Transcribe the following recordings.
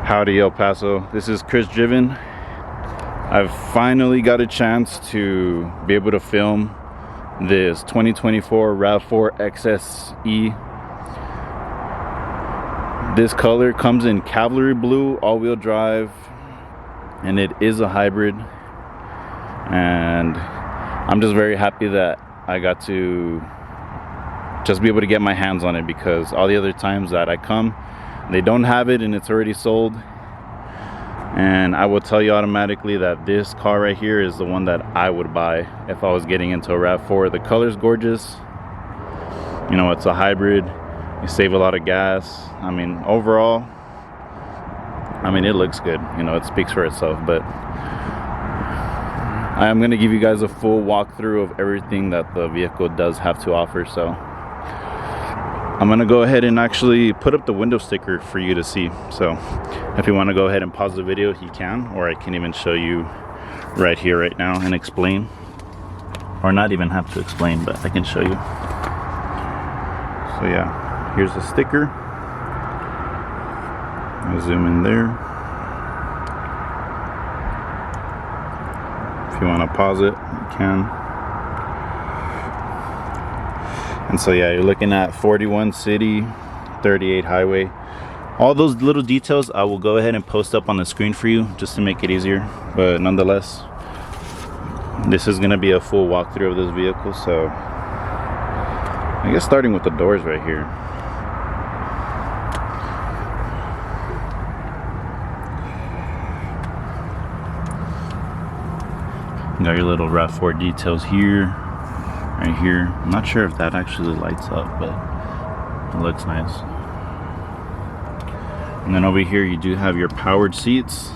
Howdy El Paso, this is Chris Driven. I've finally got a chance to be able to film this 2024 Rav4 XSE. This color comes in Cavlary blue, all-wheel drive, and it is a hybrid. And I'm just very happy that I got to just be able to get my hands on it, because all the other times that I come, they don't have it and it's already sold. And I will tell you automatically that this car right here is the one that I would buy if I was getting into a Rav4. The color's gorgeous. You know, it's a hybrid. You save a lot of gas. I mean, overall, I mean, it looks good. You know, it speaks for itself. But I am going to give you guys a full walkthrough of everything that the vehicle does have to offer. So I'm gonna go ahead and actually put up the window sticker for you to see. So if you want to go ahead and pause the video, you can, or I can even show you right here right now and explain, or not even have to explain, but I can show you. So yeah, here's the sticker. I'll zoom in there. If you want to pause it, you can. And so yeah, you're looking at 41 city, 38 highway. All those little details I will go ahead and post up on the screen for you just to make it easier. But nonetheless, this is gonna be a full walkthrough of this vehicle. So I guess starting with the doors right here. You got your little Rav4 details here. Right here, I'm not sure if that actually lights up, but it looks nice. And then over here you do have your powered seats.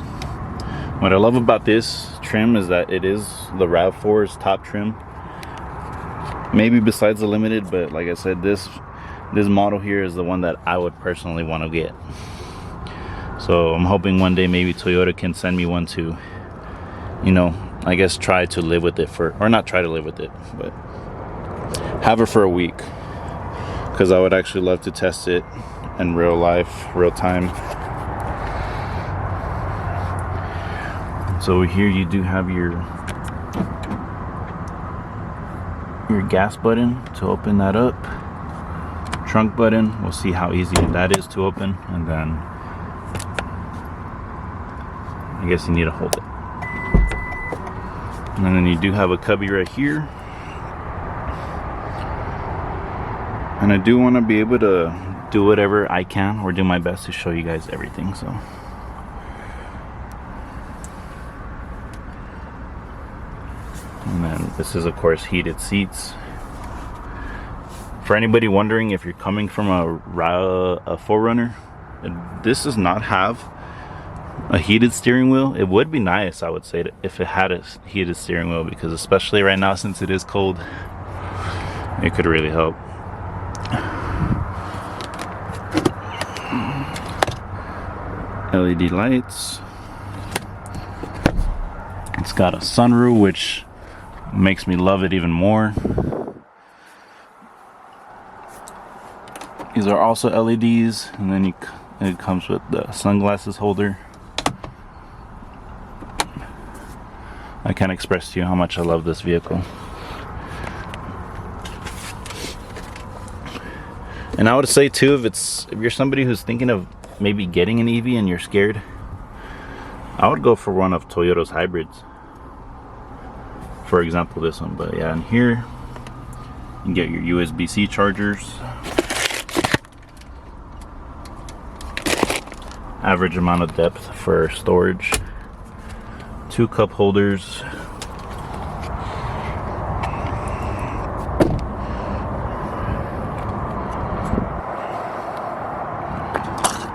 What I love about this trim is that it is the Rav4's top trim, maybe besides the limited, but like I said, this model here is the one that I would personally want to get. So I'm hoping one day maybe Toyota can send me one to, you know, I guess try to live with it for, or not try to live with it, but have it for a week, because I would actually love to test it in real life, real time. So over here you do have your gas button to open that up, trunk button, we'll see how easy that is to open, and then I guess you need to hold it. And then you do have a cubby right here. And I do want to be able to do whatever I can, or do my best to show you guys everything. So and then this is of course heated seats. For anybody wondering, if you're coming from a 4Runner, this does not have a heated steering wheel. It would be nice, I would say, if it had a heated steering wheel, because especially right now since it is cold, it could really help. LED lights. It's got a sunroof, which makes me love it even more. These are also LEDs, and then it comes with the sunglasses holder. I can't express to you how much I love this vehicle. And I would say too, if you're somebody who's thinking of maybe getting an EV and you're scared, I would go for one of Toyota's hybrids. For example, this one. But yeah, and here you get your USB-C chargers. Average amount of depth for storage. 2 cup holders.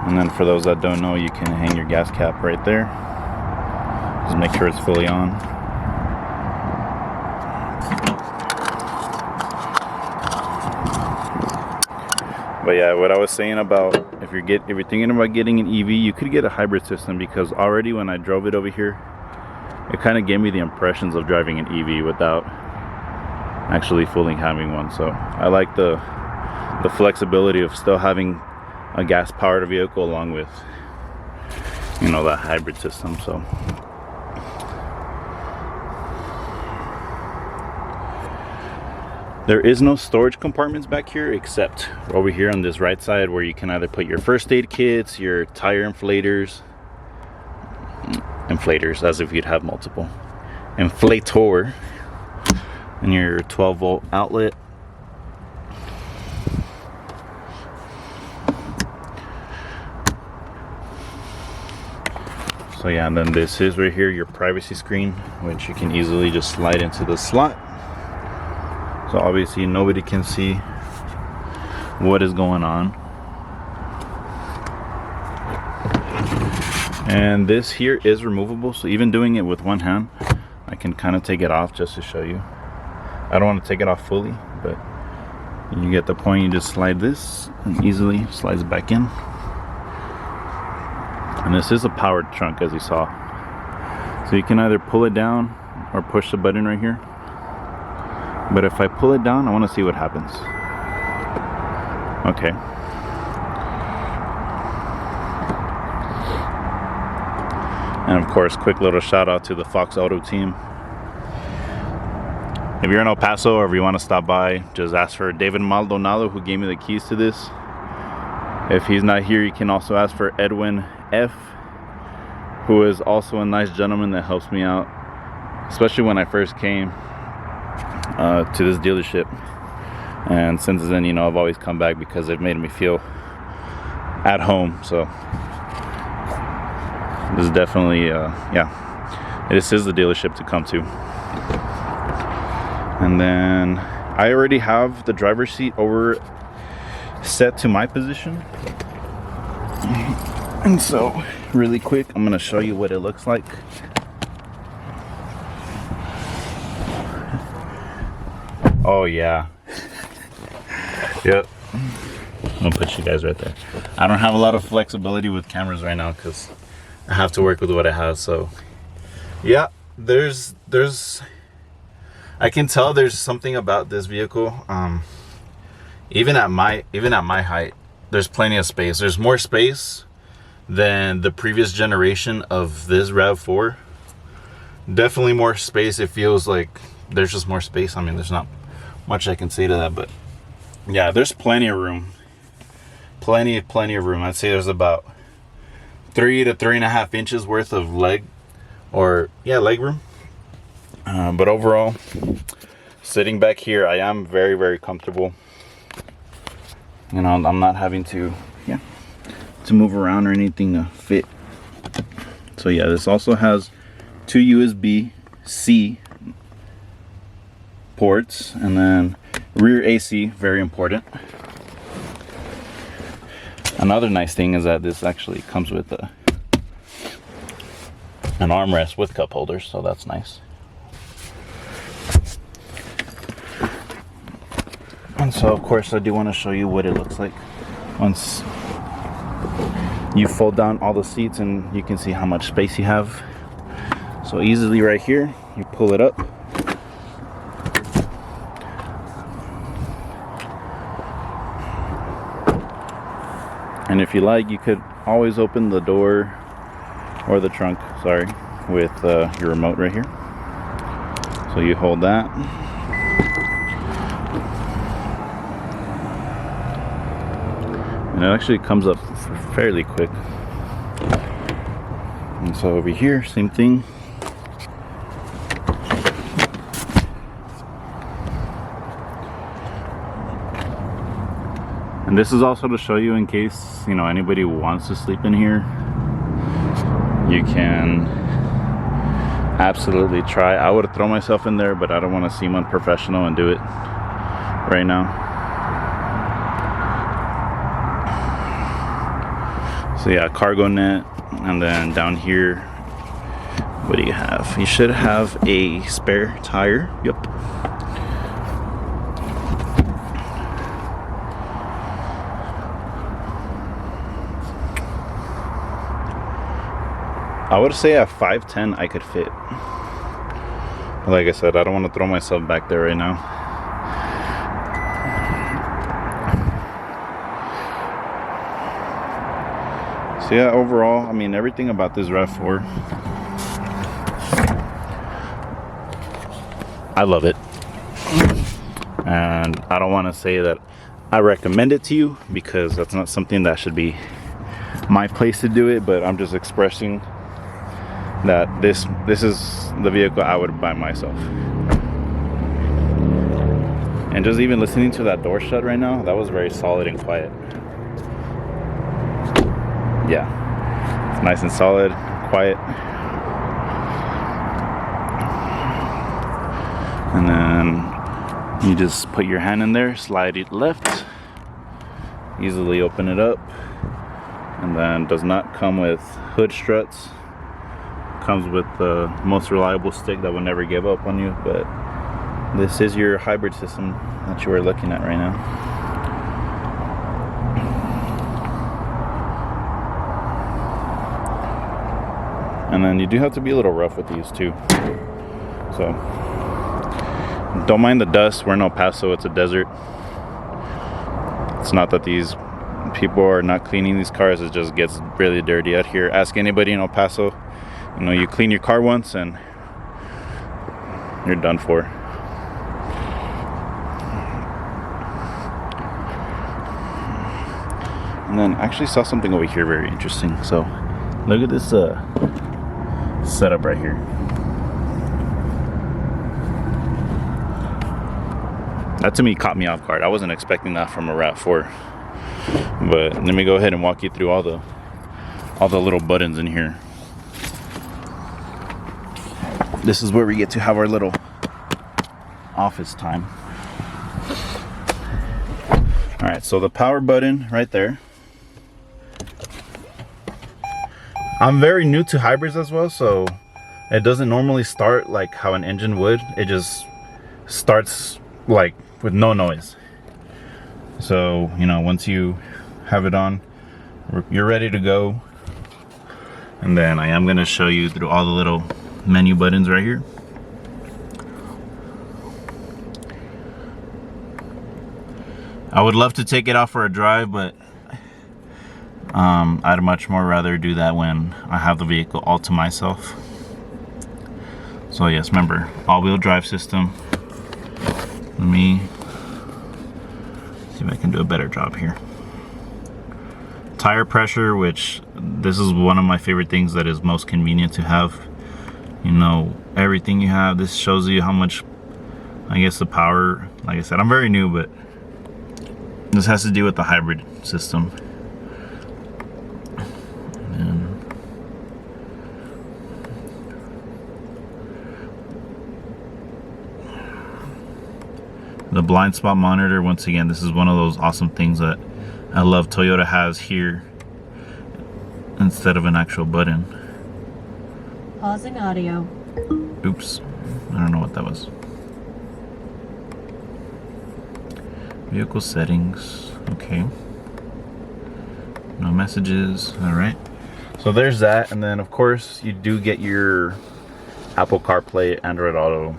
And then for those that don't know, you can hang your gas cap right there. Just make sure it's fully on. But yeah, what I was saying about if you're thinking about getting an EV, you could get a hybrid system, because already when I drove it over here, it kind of gave me the impressions of driving an EV without actually fully having one. So I like the flexibility of still having a gas powered vehicle along with you know, that hybrid system. So there is no storage compartments back here except over here on this right side, where you can either put your first aid kits, your tire inflators, as if you'd have multiple, inflator, and your 12-volt outlet. So yeah, and then this is right here your privacy screen, which you can easily just slide into the slot. So obviously nobody can see what is going on. And this here is removable, so even doing it with one hand, I can kind of take it off just to show you. I don't want to take it off fully, but you get the point. You just slide this and easily slides back in. And this is a powered trunk, as you saw. So you can either pull it down or push the button right here. But if I pull it down, I want to see what happens. Okay. And of course, quick little shout out to the Fox Auto team. If you're in El Paso, or if you want to stop by, just ask for David Maldonado, who gave me the keys to this. If he's not here, you can also ask for Edwin F, who is also a nice gentleman that helps me out, especially when I first came to this dealership. And since then, you know, I've always come back because they've made me feel at home. So this is definitely yeah, this is the dealership to come to. And then I already have the driver's seat over set to my position, and so really quick I'm gonna show you what it looks like. Oh yeah. Yep, I'm gonna put you guys right there. I don't have a lot of flexibility with cameras right now because I have to work with what I have. So yeah, there's I can tell there's something about this vehicle. Even at my height, there's plenty of space. There's more space than the previous generation of this Rav4. Definitely more space. It feels like there's just more space. I mean, there's not much I can say to that, but yeah, there's plenty of room. Plenty of room. I'd say there's about 3 to 3.5 inches worth of leg room. But overall, sitting back here, I am very comfortable. You know, I'm not having to move around or anything to fit. So yeah, this also has 2 USB-C ports, and then rear AC, very important. Another nice thing is that this actually comes with an armrest with cup holders, so that's nice. And so of course I do want to show you what it looks like once you fold down all the seats, and you can see how much space you have. So easily right here, you pull it up. And if you like, you could always open the door or the trunk, sorry, with your remote right here. So you hold that. And it actually comes up fairly quick. And so over here, same thing. And this is also to show you, in case, you know, anybody wants to sleep in here, you can absolutely try. I would throw myself in there, but I don't want to seem unprofessional and do it right now. So yeah, cargo net, and then down here, what do you have? You should have a spare tire. Yep. I would say at 5'10" I could fit. Like I said, I don't want to throw myself back there right now. So yeah, overall, I mean, everything about this RAV4, I love it. And I don't want to say that I recommend it to you, because that's not something that should be my place to do it, but I'm just expressing that this is the vehicle I would buy myself. And just even listening to that door shut right now, that was very solid and quiet. Yeah, it's nice and solid, quiet. And then you just put your hand in there, slide it left, easily open it up. And then does not come with hood struts. Comes with the most reliable stick that will never give up on you. But this is your hybrid system that you are looking at right now. And then you do have to be a little rough with these too. So don't mind the dust. We're in El Paso, it's a desert. It's not that these people are not cleaning these cars, it just gets really dirty out here. Ask anybody in El Paso, you know, you clean your car once and you're done for. And then I actually saw something over here very interesting. So look at this setup right here. That to me caught me off guard. I wasn't expecting that from a RAV4. But let me go ahead and walk you through all the little buttons in here. This is where we get to have our little office time. All right, so the power button right there. I'm very new to hybrids as well, so it doesn't normally start like how an engine would. It just starts like with no noise. So, you know, once you have it on, you're ready to go. And then I am going to show you through all the little menu buttons right here. I would love to take it out for a drive, but I'd much more rather do that when I have the vehicle all to myself. So yes, remember, all-wheel drive system. Let me see if I can do a better job here. Tire pressure, which this is one of my favorite things that is most convenient to have. You know, everything you have, this shows you how much, I guess, the power. Like I said, I'm very new, but this has to do with the hybrid system. And the blind spot monitor, once again, this is one of those awesome things that I love Toyota has here instead of an actual button. Pausing audio. Oops, I don't know what that was. Vehicle settings, okay. No messages, all right. So there's that, and then of course you do get your Apple CarPlay, Android Auto.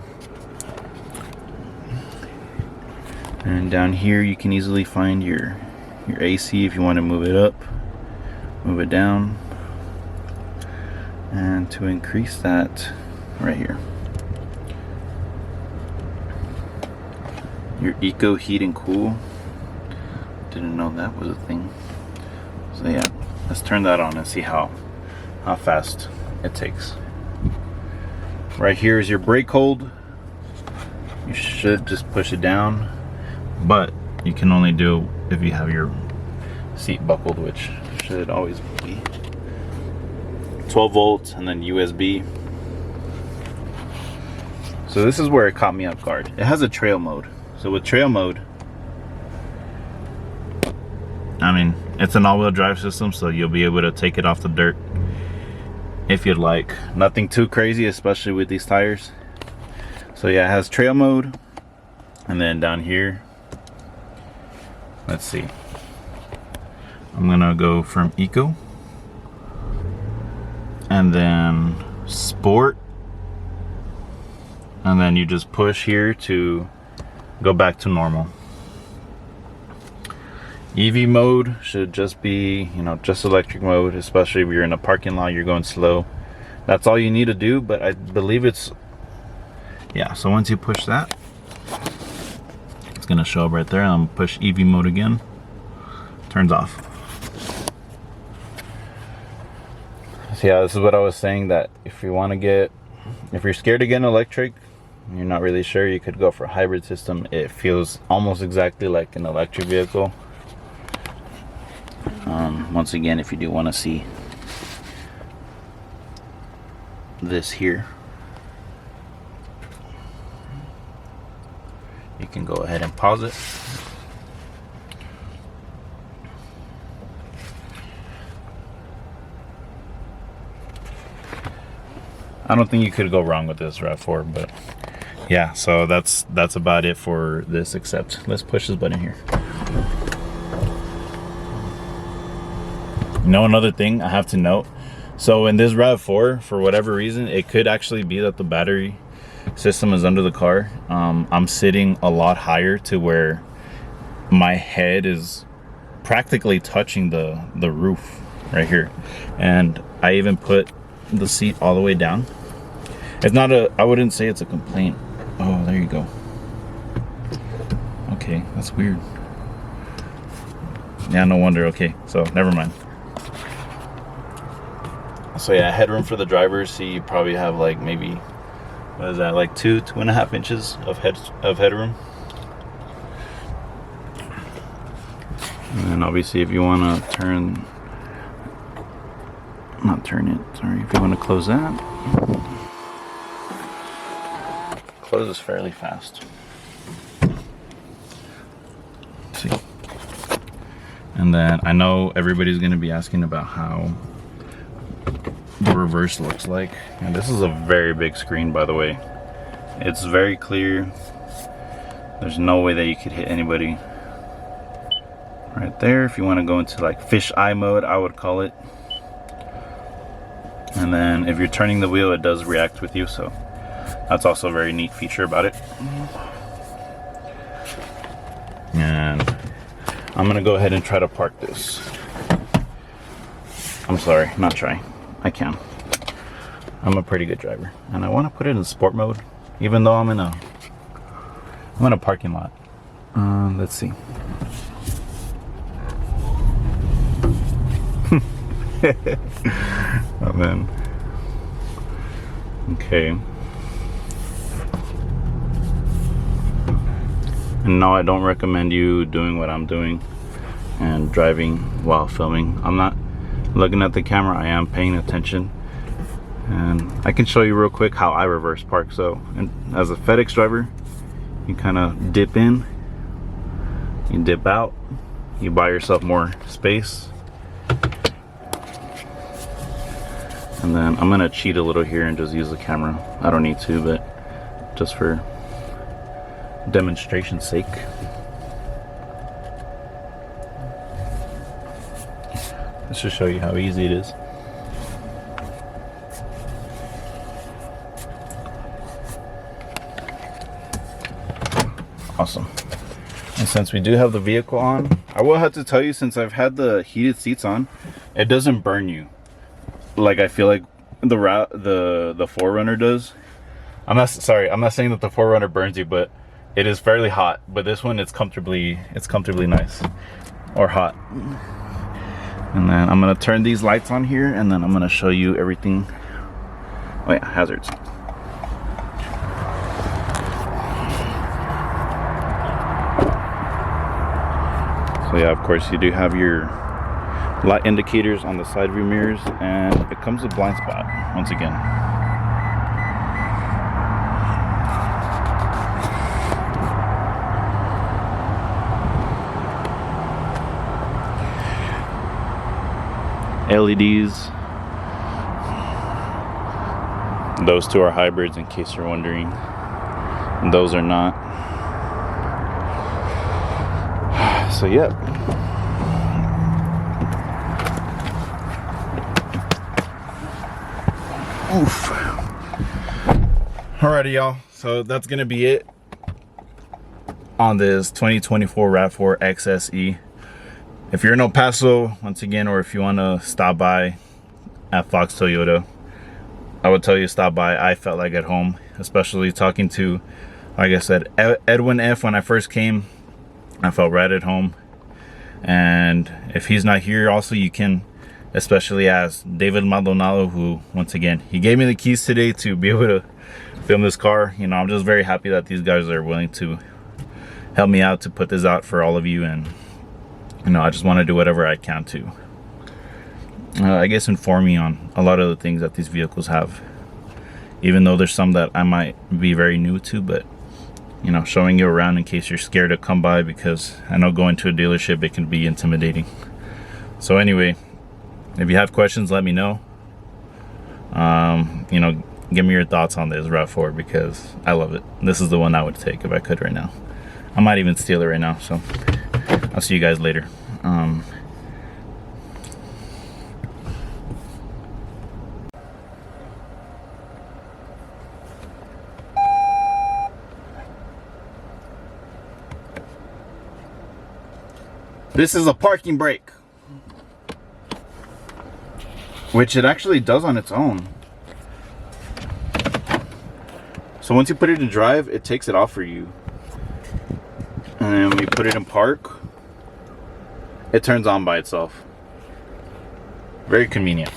And down here you can easily find your AC if you want to move it up, move it down, and to increase that right here. Your Eco Heat and Cool. Didn't know that was a thing. So yeah, let's turn that on and see how fast it takes. Right here is your brake hold. You should just push it down, but you can only do if you have your seat buckled, which should always be. 12 volts and then USB. So this is where it caught me off guard. It has a trail mode. So with trail mode, I mean, it's an all-wheel drive system, so you'll be able to take it off the dirt if you'd like. Nothing too crazy, especially with these tires. So yeah, it has trail mode. And then down here, let's see. I'm gonna go from Eco. And then Sport. And then you just push here to go back to normal. EV mode should just be, you know, just electric mode, especially if you're in a parking lot, you're going slow. That's all you need to do, but I believe it's, yeah, so once you push that, it's gonna show up right there. I'm gonna push EV mode again, turns off. So yeah, this is what I was saying, that if you want to get, if you're scared to get an electric, you're not really sure, you could go for a hybrid system. It feels almost exactly like an electric vehicle. Once again, if you do want to see this here, you can go ahead and pause it. I don't think you could go wrong with this Rav4, but yeah, so that's about it for this, except let's push this button here. You know, another thing I have to note, so in this Rav4, for whatever reason, it could actually be that the battery system is under the car. I'm sitting a lot higher to where my head is practically touching the roof right here, and I even put the seat all the way down. It's not a, I wouldn't say it's a complaint. Oh, there you go. Okay, that's weird. Yeah, no wonder. Okay, so never mind. So yeah, headroom for the driver. See, you probably have like maybe, what is that, like 2.5 inches of headroom. And then obviously if you want to if you want to close that, closes fairly fast. Let's see. And then I know everybody's going to be asking about how the reverse looks like, and this is a very big screen, by the way. It's very clear. There's no way that you could hit anybody right there. If you want to go into like fish eye mode, I would call it. And then if you're turning the wheel, it does react with you, so that's also a very neat feature about it. And I'm gonna go ahead and try to park this. I'm sorry, not try. I can. I'm a pretty good driver, and I want to put it in sport mode, even though I'm in a parking lot. Let's see. Oh man. Okay. And no, I don't recommend you doing what I'm doing and driving while filming. I'm not looking at the camera, I am paying attention. And I can show you real quick how I reverse park. So, and as a FedEx driver, you kind of dip in, you dip out, you buy yourself more space. And then I'm gonna cheat a little here and just use the camera. I don't need to, but just for demonstration's sake. Let's just show you how easy it is. Awesome. And since we do have the vehicle on, I will have to tell you, since I've had the heated seats on, it doesn't burn you like I feel like the 4Runner does. I'm not saying that the 4Runner burns you, but it is fairly hot. But this one, it's comfortably nice, or hot. And then I'm gonna turn these lights on here, and then I'm gonna show you everything. Oh yeah, hazards. So yeah, of course you do have your light indicators on the side view mirrors, and it comes with blind spot once again. LEDs. Those two are hybrids, in case you're wondering. And those are not. So yep. Oof. Alrighty, y'all. So that's gonna be it on this 2024 Rav4 XSE. If you're in El Paso, once again, or if you want to stop by at Fox Toyota, I would tell you stop by. I felt like at home, especially talking to, like I said, Edwin F. When I first came, I felt right at home. And if he's not here, also you can especially ask David Maldonado, who, once again, he gave me the keys today to be able to film this car. You know, I'm just very happy that these guys are willing to help me out to put this out for all of you. And you know, I just want to do whatever I can to I guess inform you on a lot of the things that these vehicles have, even though there's some that I might be very new to. But you know, showing you around in case you're scared to come by, because I know going to a dealership, it can be intimidating. So anyway, if you have questions, let me know. You know, give me your thoughts on this Rav4, because I love it. This is the one I would take if I could right now. I might even steal it right now. So I'll see you guys later. This is a parking brake, which it actually does on its own. So once you put it in drive, it takes it off for you. And then when you put it in park, it turns on by itself. Very convenient.